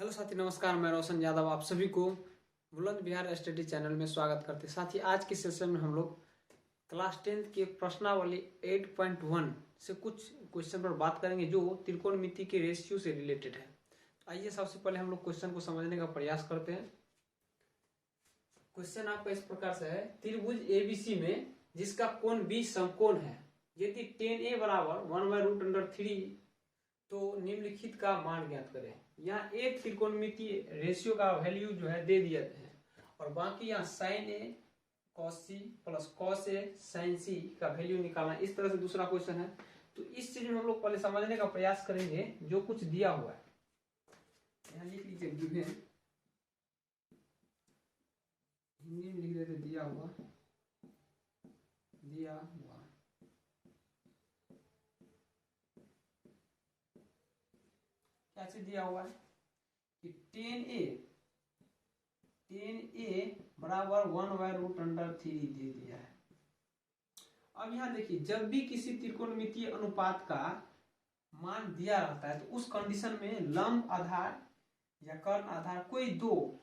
Hello साथी, नमस्कार। मैं रोशन यादव आप सभी को बुलंद बिहार स्टडी चैनल में स्वागत करते हैं। साथी, आज के सेशन में हम लोग क्लास 10th के प्रश्नावली 8.1 से कुछ क्वेश्चन पर बात करेंगे जो त्रिकोणमिति के रेशियो से रिलेटेड है। तो आइए सबसे पहले हम लोग क्वेश्चन को समझने का प्रयास करते हैं। क्वेश्चन आपका इस प्रकार से है, त्रिभुज एबीसी में जिसका कोण बी समकोण है, यदि tan A बराबर 1/√3 तो निम्नलिखित का मान ज्ञात करें। यहाँ एक त्रिकोणमिति रेशियो का वैल्यू जो है दे दिया है और बाकी यहाँ sin A cos C plus cos A sin C का वैल्यू निकालना। इस तरह से दूसरा क्वेश्चन है। तो इस चीज में हम लोग पहले समझने का प्रयास करेंगे जो कुछ दिया हुआ है। यहाँ लिख लीजिए गिवन, हिंदी में लिख देते दिया हुआ कैसे दिया हुआ है कि tan A बराबर 1/√3 दे दिया है। अब यहाँ देखिए, जब भी किसी त्रिकोणमितीय अनुपात का मान दिया रहता है तो उस कंडीशन में लंब आधार या कर्ण आधार कोई दो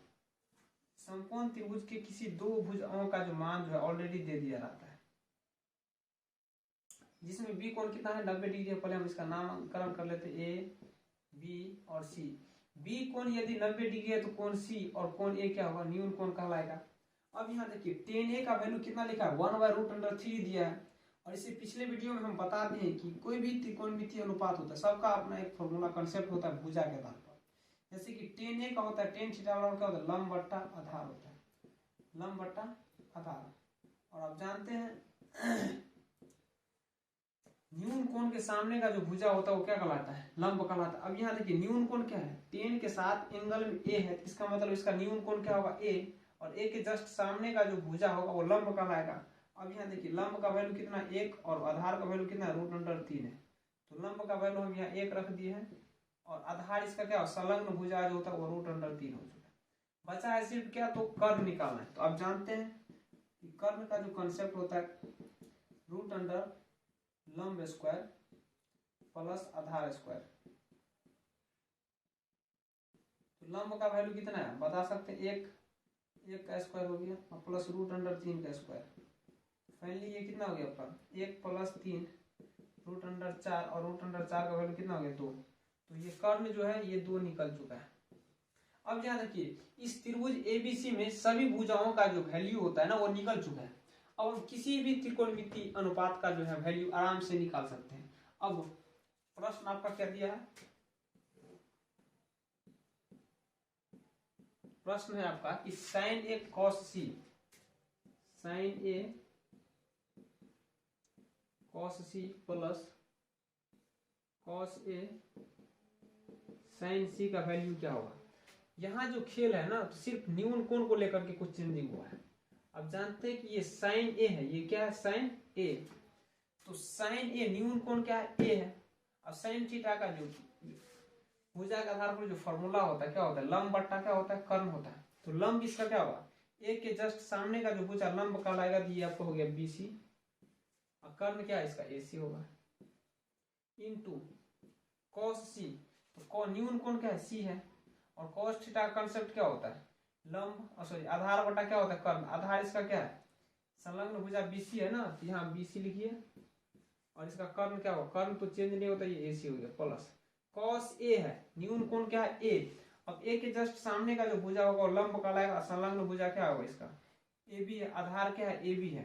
समकोण त्रिभुज के किसी दो भुजाओं का जो मान जो है ऑलरेडी दे दिया रहता है, जिसमें बी कोण कितना है 90 डिग्री है। पहले हम इसका नामकरण कर लेते ए बी और सी। बी कोण यदि 90 डिग्री है तो कोण सी और कोण ए क्या होगा, न्यून कोण कहलाएगा। अब यहाँ देखिए tan A का वैल्यू कितना लिखा है 1/√3 दिया है। और इसे पिछले वीडियो में हम बताते हैं कि कोई भी त्रिकोणमितीय अनुपात होता है सबका अपना एक फॉर्मूला कंसेप्ट होता है भुजा के आधार पर। जैसे कि tan A का होता है tan थीटा बराबर क्या होता है, लंब बट्टा आधार होता है, लंब बट्टा आधार। और आप जानते हैं न्यून कोण के सामने का जो भुजा होता है वो क्या कहलाता है, लंब कहलाता है। अब यहाँ देखिए न्यून कोण क्या है, tan के साथ एंगल में A है, इसका मतलब इसका न्यून कोण क्या होगा A, और A के जस्ट सामने का जो भुजा होगा वो लंब कहलाएगा। अब यहाँ देखिए लंब का वैल्यू कितना 1 और आधार का वैल्यू कितना √3 है। तो लंब का वैल्यू हम यहाँ 1 रख दिए हैं और आधार इसका क्या संलग्न भुजा जो होता है वो √3 हो चुका है। बचा है सिर्फ क्या, तो कर्ण निकालना है। तो आप जानते हैं कि कर्ण का जो कंसेप्ट होता है √, लंब स्क्वायर प्लस आधार स्क्वायर। तो लंब का वैल्यू कितना है बता सकते हैं, एक का स्क्वायर हो गया और प्लस √3 का स्क्वायर। फाइनली ये कितना हो गया आपका 1 प्लस 3 √4 और √4 का वैल्यू कितना हो गया 2। तो ये कर्ण जो है ये 2 निकल चुका है। अब यहाँ देखिए इस त्रिभुज एबीसी में सभी भुजाओं का जो वैल्यू होता है ना वो निकल चुका है। अब हम किसी भी त्रिकोणमितीय अनुपात का जो है वैल्यू आराम से निकाल सकते हैं। अब प्रश्न आपका क्या दिया है, प्रश्न है आपका कि sin A cos C, sin A cos C plus cos A sin C का वैल्यू क्या होगा। यहाँ जो खेल है ना तो सिर्फ न्यून कोण को लेकर के कुछ चेंजिंग हुआ है। अब जानते हैं कि ये sin A है, ये क्या है sin A। तो sin A न्यून कोण क्या है A है। अब sin थीटा का जो भुजा के आधार पर जो फॉर्मूला होता है क्या होता है, लंब बट्टा क्या होता है कर्ण होता है। तो लंब इसका क्या होगा, A के जस्ट सामने का जो भुजा लंब कहलाएगा, ये आपको हो गया BC और कर्ण क्या है इसका AC होगा इनटू cos C। तो न्यून कोण क्या है C है और cos थीटा का कंसेप्ट क्या होता है लंब, सॉरी आधार बटा क्या होता है कर्ण। आधार इसका क्या है संलग्न भुजा BC है ना, तो यहाँ BC लिखिए और इसका कर्ण क्या होगा, कर्ण तो चेंज नहीं होता, ये AC हो गया प्लस cos A है, न्यून कोण क्या है A। अब A के जस्ट सामने का जो भुजा होगा वो लंब कहलाएगा, संलग्न भुजा क्या होगा इसका AB है, आधार क्या है AB है।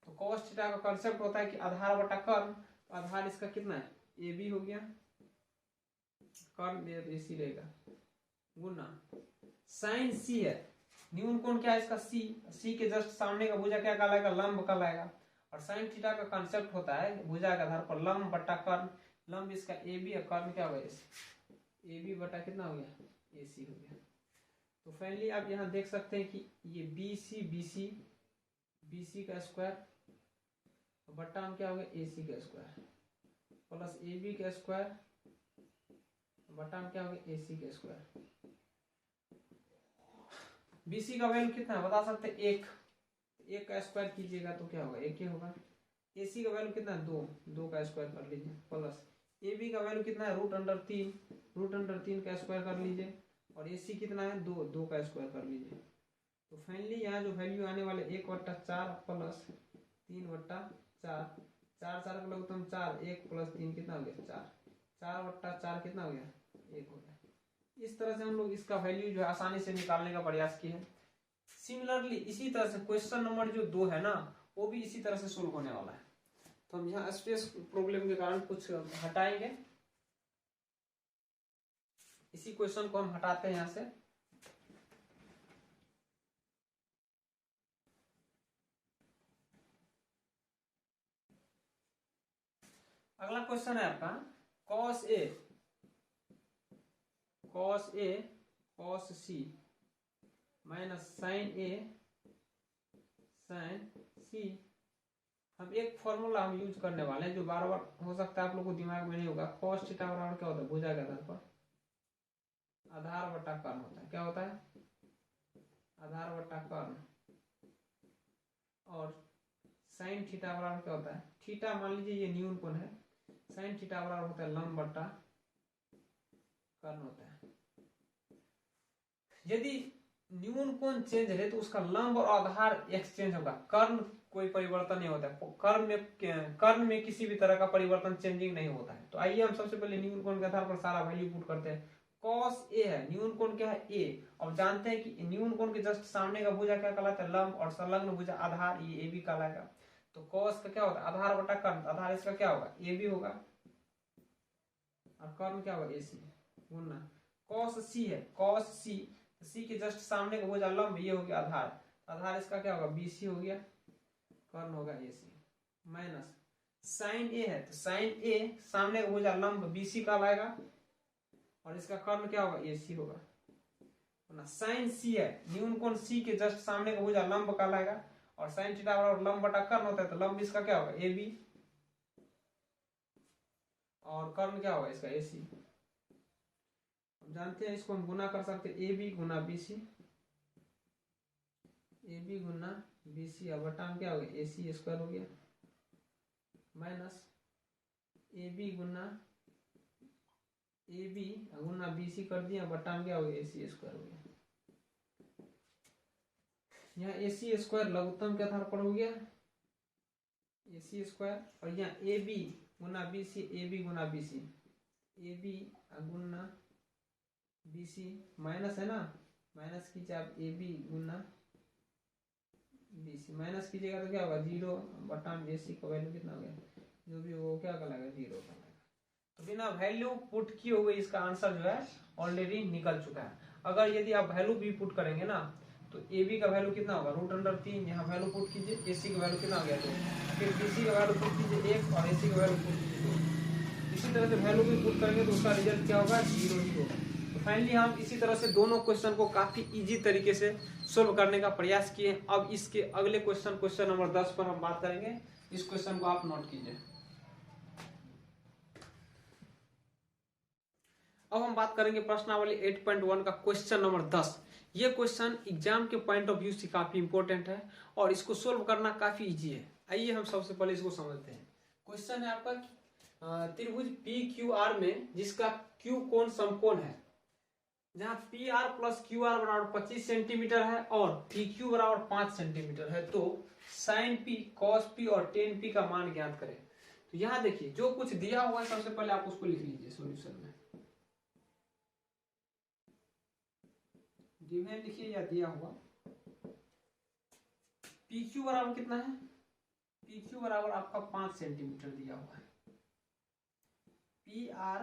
तो cos थीटा का कंसेप्ट होता है कि आधार बटा कर्ण। तो आधार इसका कितना है AB हो गया, कर्ण AC रहेगा गुना sin C है, न्यून कोण क्या है इसका C के जस्ट सामने का भुजा क्या कहलाएगा लंब कहलाएगा। और sin थीटा का कंसेप्ट होता है भुजा के आधार पर लंब बटा कर्ण। लंब इसका AB और कर्ण क्या होगा AB बटा कितना हो गया AC हो गया। तो फाइनली आप यहाँ देख सकते हैं कि ये BC का स्क्वायर बट्टा हम क्या हो गया AC का स्क्वायर प्लस AB का स्क्वायर बट्टा हम क्या हो गया AC का स्क्वायर। BC का वैल्यू कितना है बता सकते हैं 1 का स्क्वायर कीजिएगा तो क्या होगा 1 ही होगा। AC का वैल्यू कितना है 2 का स्क्वायर कर लीजिए प्लस AB का वैल्यू कितना है √3 का स्क्वायर कर लीजिए और AC कितना है 2, 2 का स्क्वायर कर लीजिए। तो फाइनली यहाँ जो वैल्यू आने वाले 1/4 प्लस 3/4, 4 का लघुत्तम 4, 1 + 3 कितना हो गया 4, 4/4 कितना हो गया 1 हो गया। इस तरह से हम लोग इसका वैल्यू जो है आसानी से निकालने का प्रयास किए हैं। सिमिलरली इसी तरह से क्वेश्चन नंबर जो 2 है ना, वो भी इसी तरह से सोल्व होने वाला है। तो हम यहाँ स्पेस प्रॉब्लम के कारण कुछ हटाएंगे, इसी क्वेश्चन को हम हटाते हैं यहाँ से। अगला क्वेश्चन है आपका cos A cos C minus sin A sin C। हम एक फॉर्मूला हम यूज करने वाले हैं जो बार बार हो सकता है आप लोग को दिमाग में नहीं होगा। cos थीटा बराबर क्या होता है, भुजा के आधार पर आधार बटा कर्ण होता है। क्या होता है, आधार बटा कर्ण। और sin थीटा बराबर क्या होता है, थीटा मान लीजिए ये न्यून कोण है, sin थीटा बराबर होता है लंब बटा कर्ण होता है। यदि न्यून कोण चेंज है तो उसका लंब और आधार एक्सचेंज होगा, कर्ण कोई परिवर्तन नहीं होता है, कर्ण में किसी भी तरह का परिवर्तन चेंजिंग नहीं होता है। तो आइए हम सबसे पहले न्यून कोण के आधार पर सारा वैल्यू पुट करते हैं। cos A है, न्यून कोण क्या है A, और जानते हैं कि न्यून कोण के जस्ट सामने का भुजा क्या कहलाता है लंब, और संलग्न भुजा आधार, ये AB कहलाएगा। तो cos का क्या होता है आधार बटा कर्ण, आधार इसका क्या होगा AB होगा, और कर्ण क्या होगा AC गुना cos C है, cos C, C के जस्ट सामने का भुजा लंब, ये हो गया आधार, आधार इसका क्या होगा BC हो गया, कर्ण होगा AC, माइनस sin A है, तो sin A सामने का भुजा लंब BC का लाएगा, और इसका कर्ण क्या होगा AC होगा। sin C है, न्यून कोण C के जस्ट सामने का भुजा लंब का लाएगा, और sin थीटा बराबर लंब बटा कर्ण होता है, तो लंब इसका क्या होगा AB, और कर्ण क्या होगा इसका AC। हम जानते हैं इसको हम गुना कर सकते हैं AB गुना BC, AB गुना BC, और बटा में क्या हो गया AC स्क्वायर हो गया, माइनस AB गुना AB गुना BC कर दिया, बटा में क्या हो गया AC स्क्वायर हो गया। यहाँ AC स्क्वायर लघुत्तम के आधार पर हो गया AC स्क्वायर, और यहाँ AB गुना BC, AB गुना BC, AB गुना BC माइनस है ना, माइनस कीजिए आप AB गुना BC, माइनस कीजिएगा तो क्या होगा 0, बटा में AC का वैल्यू कितना हो गया, जो भी वो क्या कहलाएगा 0 कहलाएगा। तो बिना वैल्यू पुट किए हुए इसका आंसर जो है ऑलरेडी निकल चुका है। अगर यदि आप वैल्यू भी पुट करेंगे ना, तो AB का वैल्यू कितना होगा √3, यहाँ वैल्यू पुट कीजिए, AC का वैल्यू कितना हो गया 2, फिर BC का वैल्यू पुट कीजिए 1, और AC का वैल्यू पुट कीजिए 2। इसी तरह से वैल्यू भी पुट करेंगे तो उसका रिजल्ट क्या होगा 0 ही होगा। तो फाइनली हम इसी तरह से दोनों क्वेश्चन को काफी इजी तरीके से सोल्व करने का प्रयास किए। अब इसके अगले क्वेश्चन नंबर 10 पर हम बात करेंगे। इस क्वेश्चन को आप नोट कीजिए। अब हम बात करेंगे प्रश्नावली 8.1 का क्वेश्चन नंबर 10। ये क्वेश्चन एग्जाम के पॉइंट ऑफ व्यू से काफी इंपॉर्टेंट है और इसको सोल्व करना काफी इजी है। आइए हम सबसे पहले इसको समझते हैं। क्वेश्चन है आपका त्रिभुज PQR में जिसका Q कोण समकोण है, जहां PR प्लस QR बराबर 25 सेंटीमीटर है और PQ बराबर 5 सेंटीमीटर है, तो sin P, cos P और tan P का मान ज्ञात करें। तो यहाँ देखिए जो कुछ दिया हुआ है सबसे पहले आप उसको लिख लीजिए सॉल्यूशन में। गिवन लिखिए या दिया हुआ। PQ बराबर कितना है, PQ बराबर आपका 5 सेंटीमीटर दिया हुआ है। PR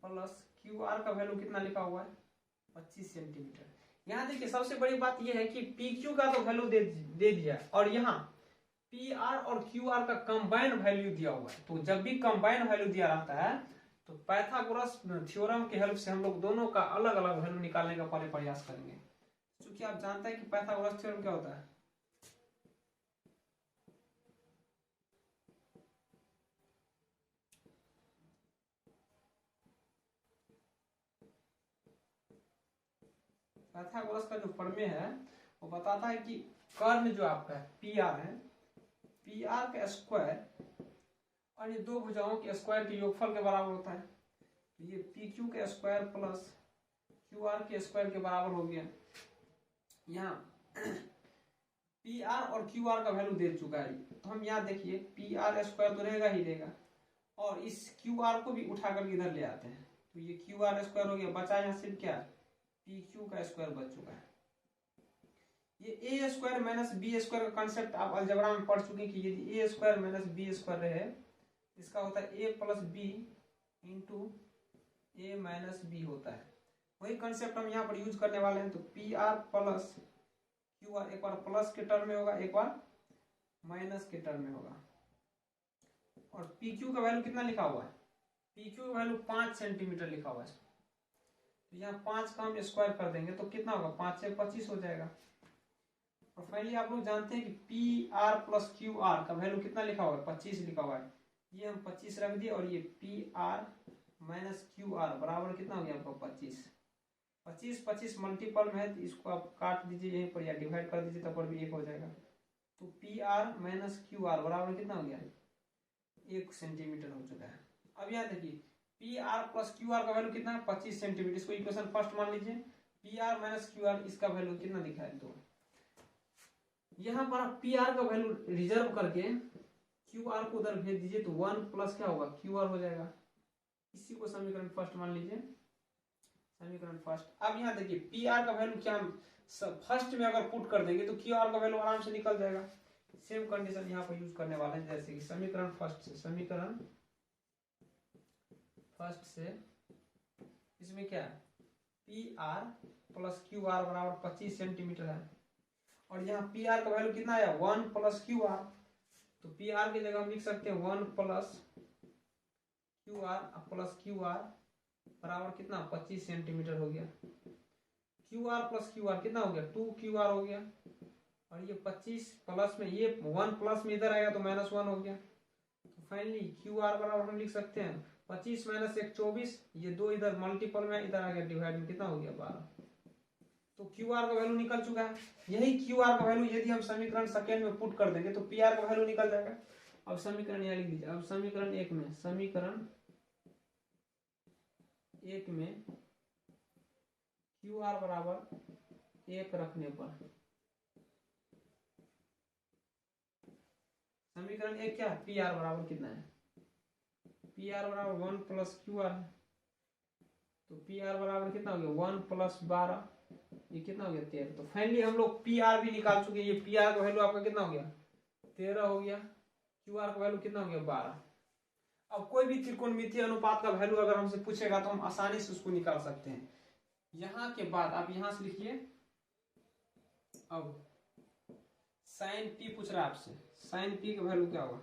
प्लस QR का वैल्यू कितना लिखा हुआ है 25 सेंटीमीटर। यहाँ देखिए सबसे बड़ी बात यह है कि PQ का तो वैल्यू दे दिया और यहाँ PR और QR का कंबाइंड वैल्यू दिया हुआ है। तो जब भी कंबाइंड वैल्यू दिया रहता है तो पाइथागोरस थ्योरम के हेल्प से हम लोग दोनों का अलग अलग वैल्यू निकालने का प्रयास करेंगे। क्योंकि आप जानते हैं कि पाइथागोरस थ्योरम क्या होता है, पाइथागोरस का जो प्रमेय है वो बताता है कि कर्ण जो आपका है PR है, PR का स्क्वायर और ये दो भुजाओं के स्क्वायर के योगफल के बराबर होता है। तो ये PQ का स्क्वायर प्लस क्यू आर के स्क्वायर के बराबर हो गया। यहाँ पी आर और क्यू आर का वैल्यू दे चुका है, तो हम यहाँ देखिए पी आर स्क्वायर तो रहेगा ही रहेगा, और इस क्यू आर को भी उठा करके इधर ले आते हैं, तो ये क्यू आर स्क्वायर हो गया, बचा यहाँ सिर्फ क्या पी क्यू का स्क्वायर बच चुका है। ये ए स्क्वायर माइनस बी स्क्वायर का कंसेप्ट आप अलजेब्रा में पढ़ चुके हैं कि यदि ए स्क्वायर माइनस बी स्क्वायर रहे, इसका होता है ए प्लस बी इंटू ए माइनस बी होता है। वही कंसेप्ट हम यहाँ पर यूज करने वाले हैं। तो P R plus Q R एक बार प्लस के टर्म में होगा, एक बार माइनस के टर्म में होगा। और पी क्यू का वैल्यू कितना लिखा हुआ है, पी क्यू का वैल्यू 5 सेंटीमीटर लिखा हुआ है। तो यहाँ 5 का हम स्क्वायर कर देंगे तो कितना होगा, 5 से 25 हो जाएगा। और फाइनली आप लोग जानते हैं कि P R plus Q R का वैल्यू कितना लिखा हुआ है, 25 लिखा हुआ है। ये हम 25 रख दिए, और ये P R minus Q R बराबर कितना हो गया आपका 25। 25 मल्टीपल में है, तो इसको आप काट दीजिए यहीं पर या डिवाइड कर दीजिए, तब पर भी 1 हो जाएगा। तो P R minus Q R बराबर कितना हो गया, 1 सेंटीमीटर हो चुका है। अब यहाँ देखिए P R plus Q R का वैल्यू कितना है, 25 सेंटीमीटर। इसको इक्वेशन फर्स्ट मान लीजिए। P R minus Q R, इसका वैल्यू कितना दिखा है, 2। यहाँ पर आप पी आर का वैल्यू रिजर्व करके क्यू आर को उधर भेज दीजिए, तो 1 प्लस क्या होगा, क्यू आर हो जाएगा। इसी को समीकरण फर्स्ट मान लीजिए, समीकरण फर्स्ट। अब यहाँ देखिए पी आर का वैल्यू क्या फर्स्ट में अगर पुट कर देंगे तो क्यू आर का वैल्यू आराम से निकल जाएगा। सेम कंडीशन यहाँ पर यूज करने वाले हैं, जैसे कि समीकरण फर्स्ट से इसमें क्या है, P R plus Q R बराबर 25 सेंटीमीटर है, और यहाँ पी आर का वैल्यू कितना आया, 1 प्लस क्यू आर। तो पी आर की जगह हम लिख सकते हैं 1 plus Q R plus Q R बराबर कितना, 25 सेंटीमीटर हो गया। Q R plus Q R कितना हो गया, 2 क्यू आर हो गया, और ये 25 प्लस में ये 1 प्लस में इधर आएगा तो -1 हो गया। तो फाइनली क्यू आर बराबर हम लिख सकते हैं 25 माइनस 1 24, ये 2 इधर मल्टीपल में इधर आ गया, डिवाइड में कितना हो गया 12। तो क्यू आर का वैल्यू निकल चुका है। यही क्यू आर का वैल्यू यदि हम समीकरण सेकेंड में पुट कर देंगे तो पी आर का वैल्यू निकल जाएगा। अब समीकरण यहाँ लिख दीजिए। अब समीकरण एक में क्यू आर बराबर 1 रखने पर समीकरण एक क्या है, पी आर बराबर कितना है, पी आर बराबर 1 प्लस क्यू आर है। तो पी आर बराबर कितना हो गया, 1 प्लस 12, ये कितना हो गया 13। तो फाइनली हम लोग पी आर भी निकाल चुके हैं। ये पी आर का वैल्यू आपका कितना हो गया, 13 हो गया। क्यू आर का वैल्यू कितना हो गया, 12। अब कोई भी त्रिकोणमितीय अनुपात का वैल्यू अगर हमसे पूछेगा तो हम आसानी से उसको निकाल सकते हैं। यहाँ के बाद आप यहां से लिखिए। अब साइन पी पूछ रहा है आपसे, साइन पी का वैल्यू क्या होगा,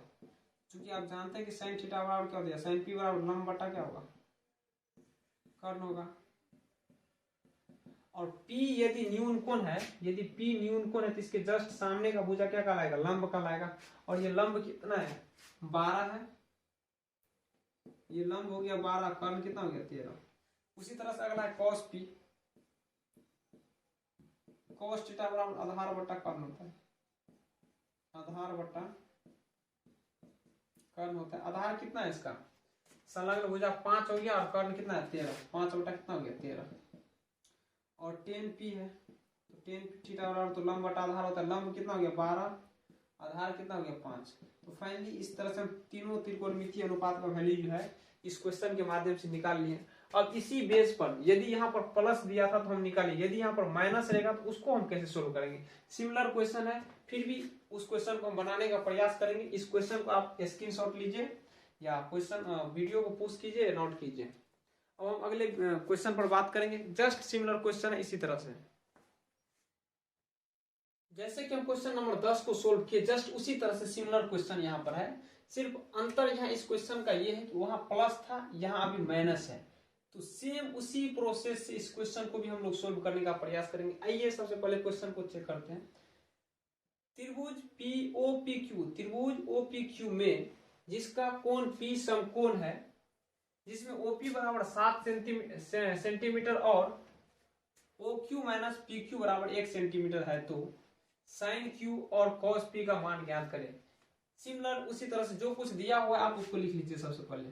क्योंकि आप जानते हैं कि साइन थीटा बराबर क्या होता है, साइन पी बराबर लंब बटा क्या होगा, कर्ण होगा। और P यदि न्यून कोण है, यदि P न्यून कोण है तो इसके जस्ट सामने का भुजा क्या कहलाएगा, लंब कहलाएगा। और ये लंब कितना है, 12 है। ये लंब हो गया 12, कर्ण कितना हो गया 13। उसी तरह से अगला है cos P, cos थीटा बराबर आधार बटा कर्ण होता है, आधार बटा कर्ण होता है। आधार कितना है इसका, संलग्न भुजा 5 हो गया, और कर्ण कितना है 13, 5 बटा कितना हो गया 13। और tan P है, तो tan थीटा बराबर तो लंब बटा आधार होता है, लंब कितना हो गया 12, आधार कितना हो गया 5। तो फाइनली इस तरह से हम तीनों त्रिकोणमितीय अनुपात का वैल्यू जो है इस क्वेश्चन के माध्यम से निकाल लिए। अब इसी बेस पर यदि यहाँ पर प्लस दिया था तो हम निकालें, यदि यहाँ पर माइनस रहेगा तो उसको हम कैसे सोल्व करेंगे। सिमिलर क्वेश्चन है, फिर भी उस क्वेश्चन को हम बनाने का प्रयास करेंगे। इस क्वेश्चन को आप स्क्रीनशॉट लीजिए या क्वेश्चन वीडियो को पोस्ट कीजिए, नोट कीजिए। अब हम अगले क्वेश्चन पर बात करेंगे। जस्ट सिमिलर क्वेश्चन है इसी तरह से, जैसे कि हम क्वेश्चन नंबर 10 को सोल्व किए, जस्ट उसी तरह से सिमिलर क्वेश्चन यहाँ पर है। सिर्फ अंतर यहाँ इस क्वेश्चन का ये है कि वहां प्लस था, यहाँ अभी माइनस है। तो सेम उसी प्रोसेस से इस क्वेश्चन को भी हम लोग सोल्व करने का प्रयास करेंगे। आइए सबसे पहले क्वेश्चन को चेक करते हैं। त्रिभुज POPQ, त्रिभुज OPQ में जिसका कोण P समकोण है, जिसमें OP बराबर 7 सेंटीमीटर और OQ माइनस PQ बराबर 1 सेंटीमीटर है, तो साइन Q और cos P का मान ज्ञात करें। सिमिलर उसी तरह से जो कुछ दिया हुआ है आप उसको लिख लीजिए सबसे पहले।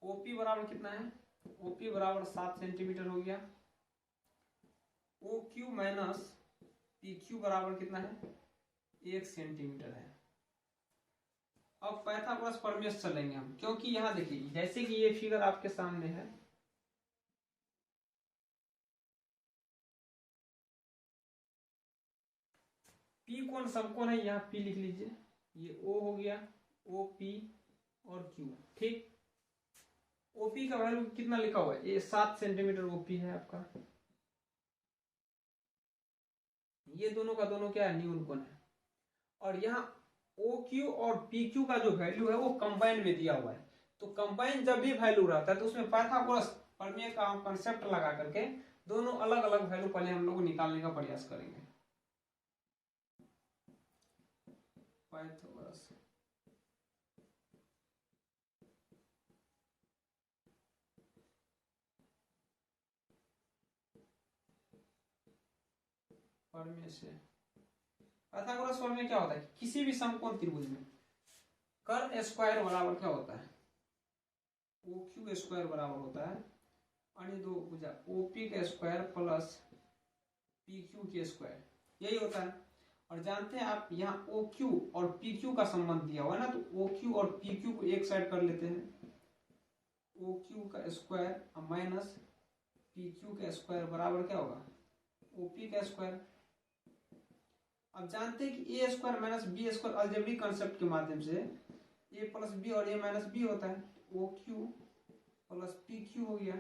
ओपी बराबर कितना है, ओपी बराबर 7 सेंटीमीटर हो गया। O Q minus P Q बराबर कितना है, 1 सेंटीमीटर है। अब पाइथागोरस प्रमेय चलेंगे हम, क्योंकि यहां देखिए जैसे कि ये फिगर आपके सामने है, पी कौन समकोण है, यहाँ पी लिख लीजिए, ये ओ हो गया, ओ पी और क्यू, ठीक। ओपी का वैल्यू कितना लिखा हुआ है, ये 7 सेंटीमीटर ओपी है आपका। ये दोनों का दोनों क्या है, न्यून कोण है। और यहाँ ओ क्यू और पी क्यू का जो वैल्यू है वो कंबाइन में दिया हुआ है। तो कंबाइन जब भी वैल्यू रहता है तो उसमें पाइथागोरस प्रमेय का हम कंसेप्ट लगा करके दोनों अलग अलग वैल्यू पहले हम लोग निकालने का प्रयास करेंगे। पाइथागोरस प्रमेय से, पाइथागोरस प्रमेय क्या होता है, किसी भी समकोण त्रिभुज में कर्ण स्क्वायर बराबर क्या होता है, ओ क्यू स्क्वायर बराबर होता है अन्य दो भुजा ओपी का स्क्वायर प्लस पी क्यू के स्क्वायर, यही होता है। और जानते हैं आप यहाँ ओ क्यू और पी क्यू का संबंध दिया हुआ है ना, तो ओ क्यू और पी क्यू को एक साइड कर लेते हैं, ओ क्यू का स्क्वायर माइनस पी क्यू का स्क्वायर बराबर क्या होगा, ओपी का स्क्वायर। अब जानते हैं कि A square minus B square algebraic concept के माध्यम से ए प्लस बी और ए माइनस बी होता है, O Q plus P Q हो गया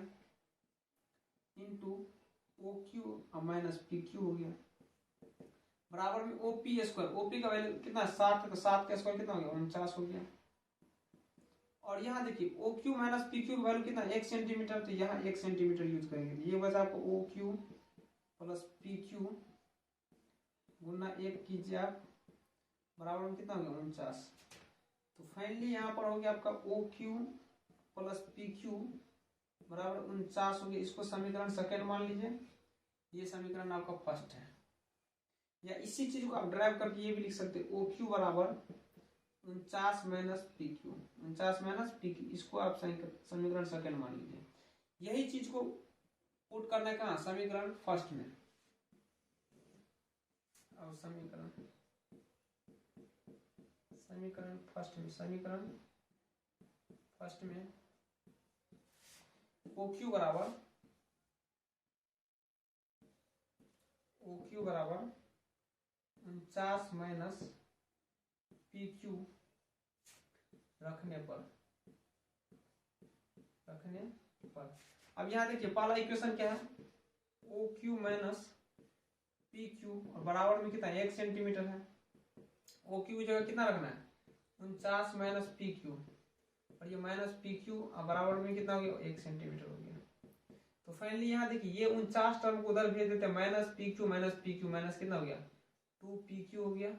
into O Q minus P Q हो गया बराबर में ओ पी स्क्वायर। ओपी का वैल्यू कितना है, 7, तो 7 का स्क्वायर कितना हो गया, 49 हो गया। और यहाँ देखिए O Q minus P Q का वैल्यू कितना, 1 सेंटीमीटर, तो यहाँ 1 सेंटीमीटर यूज करेंगे, तो ये बचा आपको O Q plus P Q गुना 1 कीजिए आप, बराबर में कितना हो गया, 49। तो फाइनली यहाँ पर हो गया आपका O Q plus P Q बराबर 49 हो गया। इसको समीकरण सेकेंड मान लीजिए, ये समीकरण आपका फर्स्ट है। या इसी चीज को आप ड्राइव करके ये भी लिख सकते हैं, ओ क्यू बराबर 49 minus P Q, 49 minus P Q, इसको आप समीकरण सेकेंड मान लीजिए। यही चीज को पुट करना है कहाँ, समीकरण फर्स्ट में। अब समीकरण फर्स्ट में ओ क्यू बराबर 49 माइनस पी क्यू रखने पर अब यहाँ देखिए पहला इक्वेशन क्या है, O Q minus P Q और बराबर में कितना, 1 सेंटीमीटर है। ओ क्यू की जगह कितना रखना है, 49 माइनस पी क्यू, और ये माइनस पी क्यू बराबर में कितना हो गया, 1 सेंटीमीटर हो गया। तो फाइनली यहाँ देखिए ये 49 टर्म को उधर भेज देते हैं, माइनस पी क्यू माइनस कितना हो गया, 2 पी क्यू हो गया,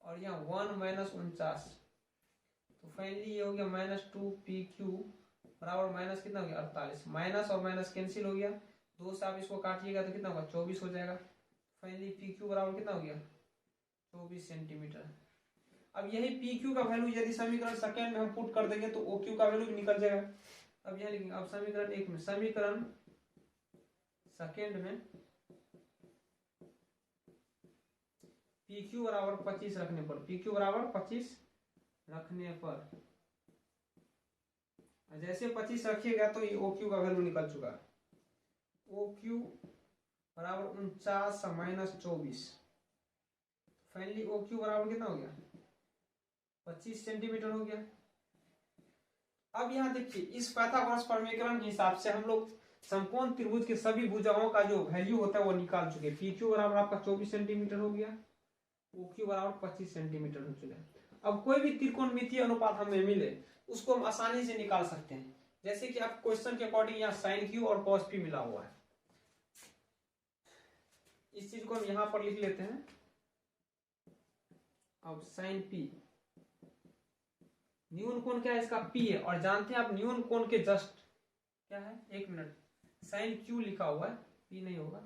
और यहाँ 1 माइनस 49, तो फाइनली ये हो गया माइनस 2 पी क्यू बराबर माइनस कितना हो गया, 48। माइनस और माइनस कैंसिल हो गया, 2 से आप इसको काटिएगा तो कितना होगा, 24 हो जाएगा। फाइनली पी क्यू बराबर कितना हो गया, 24 सेंटीमीटर। अब यही पी क्यू का वैल्यू यदि समीकरण सेकेंड में हम पुट कर देंगे तो ओ क्यू का वैल्यू भी निकल जाएगा। अब यहाँ लिखेंगे, अब समीकरण एक में, समीकरण सेकेंड में पी क्यू बराबर 25 रखने पर, पी क्यू बराबर 25 रखने पर, जैसे 25 रखिएगा तो ये ओ क्यू का वैल्यू निकल चुका है, ओ क्यू बराबर 49 माइनस 24, फाइनली ओ क्यू बराबर कितना हो गया, 25 सेंटीमीटर हो गया। अब यहाँ देखिए इस पाइथागोरस प्रमेयकरण के हिसाब से हम लोग समकोण त्रिभुज के सभी भुजाओं का जो वैल्यू होता है वो निकाल चुके। पी क्यू बराबर आपका 24 सेंटीमीटर हो गया, ओ क्यू बराबर 25 सेंटीमीटर हो चुका। अब कोई भी त्रिकोणमितीय अनुपात हमें मिले उसको हम आसानी से निकाल सकते हैं, जैसे कि आप क्वेश्चन के अकॉर्डिंग यहाँ साइन क्यू और कॉस पी मिला हुआ है, इस चीज को हम यहां पर लिख लेते हैं। अब साइन पी, न्यून कोण क्या है इसका, पी है, और जानते हैं आप न्यून कोण के जस्ट क्या है, 1 मिनट, साइन क्यू लिखा हुआ है, पी नहीं होगा,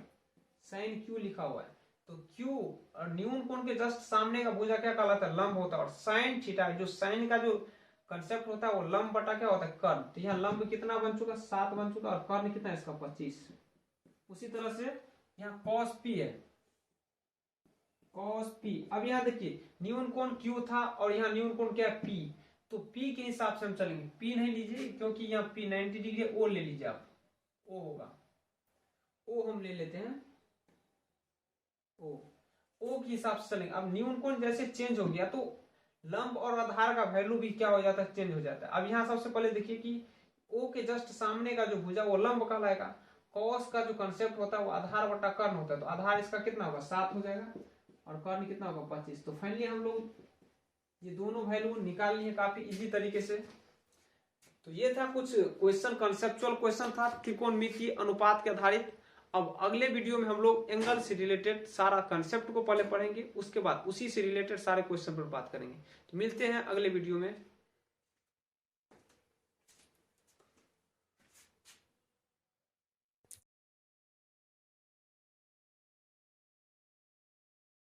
साइन क्यू लिखा हुआ है, तो क्यू और न्यून कोण के जस्ट सामने का भुजा क्या कहलाता है, लंब होता है। और साइन थीटा, जो साइन का जो कंसेप्ट होता है वो लंब बटा क्या होता है कर्ण। तो यहाँ लंब कितना बन चुका 7 बन चुका और कर्ण कितना है इसका 25। उसी तरह से यहाँ cos p है cos p। अब यहाँ देखिए न्यून कोण Q था और यहाँ न्यून कोण क्या है P। तो P के हिसाब से हम चलेंगे, P नहीं लीजिए क्योंकि यहाँ P 90 डिग्री है, O ले लीजिए आप, O होगा, O हम ले लेते हैं O के हिसाब से चलेंगे। अब न्यून कोण जैसे चेंज हो गया तो लंब और आधार का वैल्यू भी क्या हो जाता है चेंज हो जाता है। अब यहाँ सबसे पहले देखिए कि O के जस्ट सामने का जो भुजा वो लंब कहलाएगा, cos का जो कंसेप्ट होता है वो आधार बटा कर्ण होता है, तो आधार इसका कितना होगा 7 हो जाएगा और कर्ण कितना होगा 25। तो फाइनली हम लोग ये दोनों वैल्यू निकाल लिए काफी इजी तरीके से। तो ये था कुछ क्वेश्चन, कंसेप्चुअल क्वेश्चन था त्रिकोणमितीय अनुपात के आधारित। अब अगले वीडियो में हम लोग एंगल से रिलेटेड सारा कंसेप्ट को पहले पढ़ेंगे, उसके बाद उसी से रिलेटेड सारे क्वेश्चन पर बात करेंगे। तो मिलते हैं अगले वीडियो में।